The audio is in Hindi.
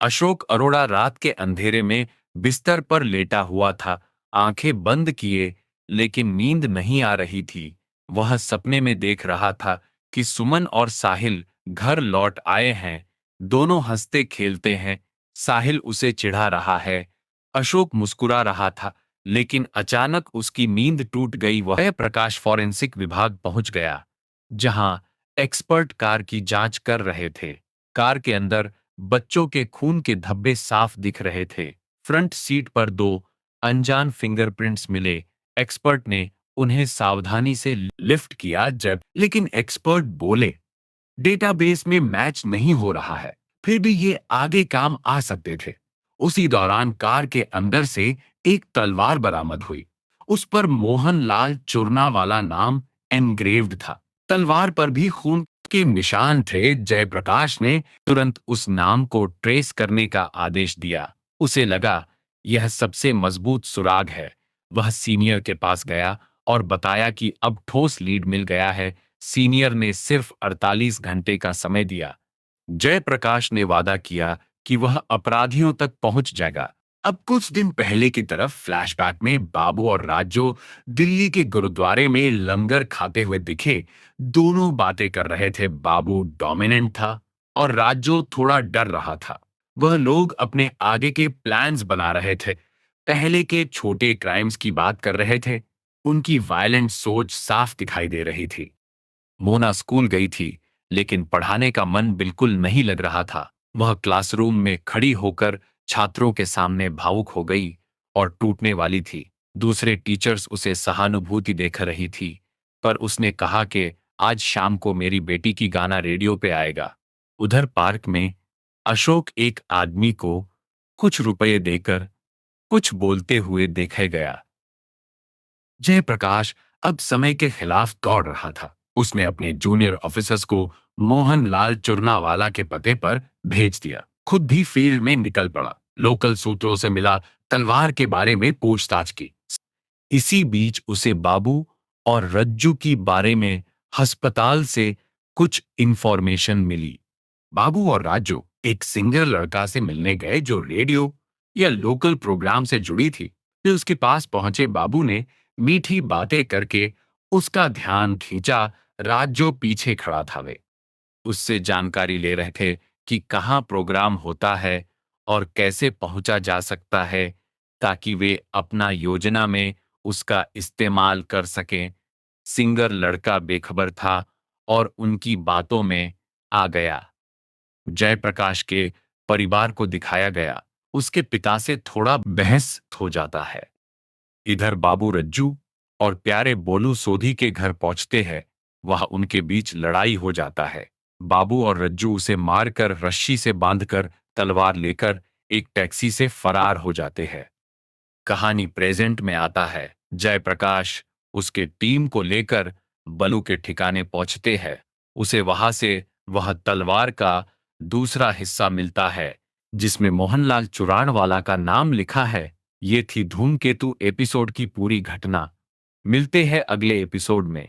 अशोक अरोड़ा रात के अंधेरे में बिस्तर पर लेटा हुआ था, आंखें बंद किए, लेकिन नींद नहीं आ रही थी। वह सपने में देख रहा था कि सुमन और साहिल घर लौट आए हैं। दोनों हंसते खेलते हैं। साहिल उसे चिढ़ा रहा है। अशोक मुस्कुरा रहा था, लेकिन अचानक उसकी नींद टूट गई। वह प्रकाश फॉरेंसिक विभाग पहुंच गया, जहां एक्सपर्ट कार की जांच कर रहे थे। कार के अंदर बच्चों के खून के धब्बे साफ दिख रहे थे। फ्रंट सीट पर दो अनजान फिंगरप्रिंट्स मिले। एक्सपर्ट ने उन्हें सावधानी से लिफ्ट किया, जब लेकिन एक्सपर्ट बोले डेटाबेस में मैच नहीं हो रहा है, फिर भी ये आगे काम आ सकते थे। उसी दौरान कार के अंदर से एक तलवार बरामद हुई। उस पर मोहन लाल चुरना वाला नाम एनग्रेव्ड था। तलवार पर भी खून के निशान थे। जयप्रकाश ने तुरंत उस नाम को ट्रेस करने का आदेश दिया। उसे लगा यह सबसे मजबूत सुराग है। वह सीनियर के पास गया और बताया कि अब ठोस लीड मिल गया है। सीनियर ने सिर्फ 48 घंटे का समय दिया। जयप्रकाश ने वादा किया कि वह अपराधियों तक पहुंच जाएगा। अब कुछ दिन पहले की तरफ फ्लैशबैक में बाबू और राजू दिल्ली के गुरुद्वारे में लंगर खाते हुए दिखे। दोनों बातें कर रहे थे। बाबू डोमिनेंट था और राजू थोड़ा डर रहा था। वह लोग अपने आगे के प्लान्स बना रहे थे। पहले के छोटे क्राइम्स की बात कर रहे थे। उनकी वायलेंट सोच साफ दिखाई दे रही थी। मोना स्कूल गई थी, लेकिन पढ़ाने का मन बिल्कुल नहीं लग रहा था। वह क्लासरूम में खड़ी होकर छात्रों के सामने भावुक हो गई और टूटने वाली थी। दूसरे टीचर्स उसे सहानुभूति देख रही थी, पर उसने कहा कि आज शाम को मेरी बेटी की गाना रेडियो पे आएगा। उधर पार्क में अशोक एक आदमी को कुछ रुपए देकर कुछ बोलते हुए देखे गया। जयप्रकाश अब समय के खिलाफ दौड़ रहा था। उसने अपने जूनियर ऑफिसर्स को मोहन लाल चुरनावाला के पते पर भेज दिया। खुद भी फील्ड में निकल पड़ा। लोकल सूत्रों से मिला तलवार के बारे में पूछताछ की। इसी बीच उसे बाबू और रज्जू की बारे में अस्पताल से कुछ इंफॉर्मेशन मिली। बाबू और राजू एक सिंगर लड़का से मिलने गए जो रेडियो या लोकल प्रोग्राम से जुड़ी थी। फिर उसके पास पहुंचे बाबू ने मीठी बातें करके उसका ध्यान खींचा। राजू पीछे खड़ा था। वे उससे जानकारी ले रहे थे कि कहाँ प्रोग्राम होता है और कैसे पहुंचा जा सकता है, ताकि वे अपना योजना में उसका इस्तेमाल कर सकें। सिंगर लड़का बेखबर था और उनकी बातों में आ गया। जयप्रकाश के परिवार को दिखाया गया। उसके पिता से थोड़ा बहस हो जाता है। इधर बाबू रज्जू और प्यारे बोलू सोधी के घर पहुंचते हैं। वह उनके बीच लड़ाई हो जाता है। बाबू और रज्जू उसे मारकर रस्सी से बांधकर तलवार लेकर एक टैक्सी से फरार हो जाते हैं। कहानी प्रेजेंट में आता है। जयप्रकाश उसके टीम को लेकर बलू के ठिकाने पहुंचते हैं। उसे वहां से वह तलवार का दूसरा हिस्सा मिलता है, जिसमें मोहनलाल चुराणवाला का नाम लिखा है। ये थी धूमकेतु एपिसोड की पूरी घटना। मिलते हैं अगले एपिसोड में।